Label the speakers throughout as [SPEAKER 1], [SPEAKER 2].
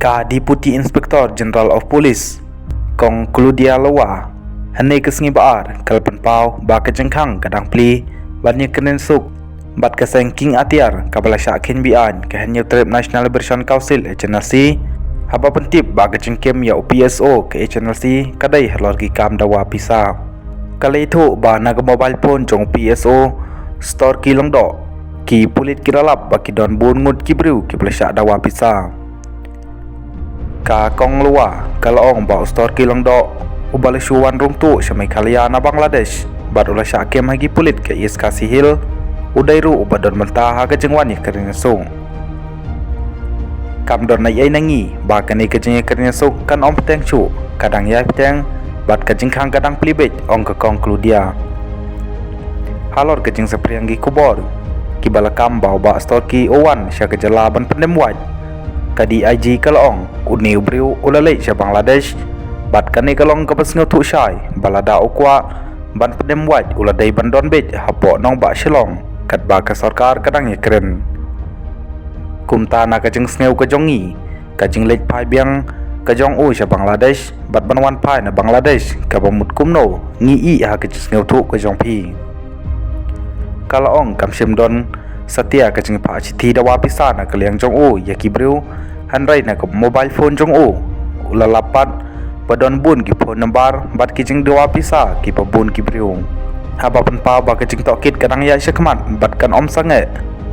[SPEAKER 1] Ka Deputy Inspector General of Police Kong Claudia Lawa Hanai kesengi baar kalpan pau ba kejengkang kadang pli bannya kenen suk bat kaseng king atiar kabala syakin bian ke hanya trip National Liberation Council HNLC haba pentip ba kejengkem ya PSO ke HNLC kadai halorgi kam dawa pisa kala itu ba naga mobile phone jong PSO store kilong do ki pulit kiralap ba ki don bun ngut kibriu ki plesha dawa pisa ka kong luwa kalong ba store kilong do ubal syuwan rung tu syamai kalia na Bangladesh bad ula syakem hagi pulit ke iska sihil udairu ubadon mentah haga jengwan ya kerana sung kam don na yai nangi ba kani kejeng kerana sung kan om peteng chu kadang yai peteng bad kejeng khang kadang pelibet ong ke kong Claudia halor kejeng seprianggi kubor kibala kam bau ba store ki owan sya kejala ban pendem waj kadi IG kalong udni ubriu ulalai sya Bangladesh bat kani kalong kapas ngotu syai balada ukwa ban pendem waj uladai bandon bet hapo nong ba shilong kat ba ka sarkar kadang ye keren kumta na kajeng sneu kajongi kajeng lej pai biang kajong u sya Bangladesh bat banwan pai na Bangladesh ka bamut kumno ngi i ha kajeng sneu tu kajong pi kalong kam sim don satia kajeng pa chithi dawa pisa na kaliang jong u yakibriu hanrai na ka mobile phone jong u ulalapat padon bun ki phone number bat kijing dawa pisa ki pabun ki briung haba pen pa ba kijing tokit kadang ya syakman bat kan om sange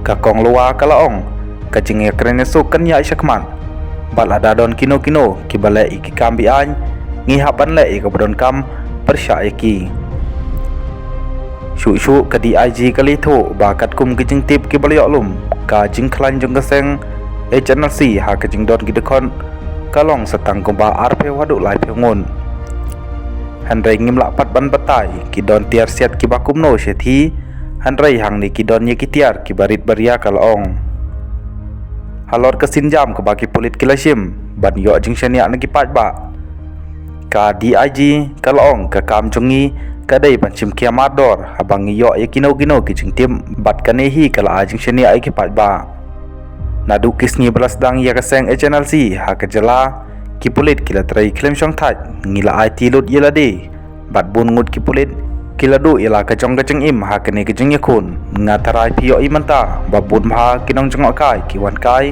[SPEAKER 1] ka kong luwa kalaong kajing ya krene suk kan ya syakman bal ada don kino ki bale iki kambi an ngi haban le ka bodon kam persya iki shu kadi IG kali thu ba kat kum kijing tip ki bal yok lum ka jing khlan jong kaseng HNLC ha kajing don ki dekon kalong setang kumba arpe waduk lai pengun handrai ngim lapat ban batai kidon tiar siat ki bakum no sethi handrai hang ni kidon ye kitiar ki barit baria kalong halor kesin jam ke baki pulit kilasim ban yo jing syania nagi pat ba ka DIG kalong ka kam jongi kadai ban sim kiamat dor habang yo ye kino ki jing tim bat kanehi kala jing syania ki pat ba nadu kisni belas dang ya kaseng HNLC ha kejala ki pulit kila trai klem syong that ngila IT lut yela de bat bun ngut ki pulit kila du ila kajong im ha kene kejeng yakun ngatarai pio imanta babun ha kinong jengok kai ki wan kai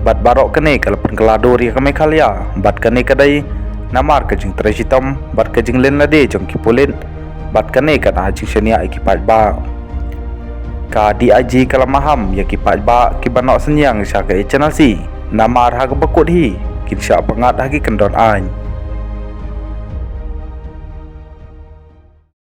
[SPEAKER 1] bat barok kene kala pen kelado ri kame khalia bat kene kadai namar kejeng trai sitom bat kejeng len la de jong ki pulit bat kene kana jing syania ki pat ba ka DIG kala maham ya ki pat ba ki banok senyang sya ke HNLC namar ha bakut hi kin sya pangat hagi kendon an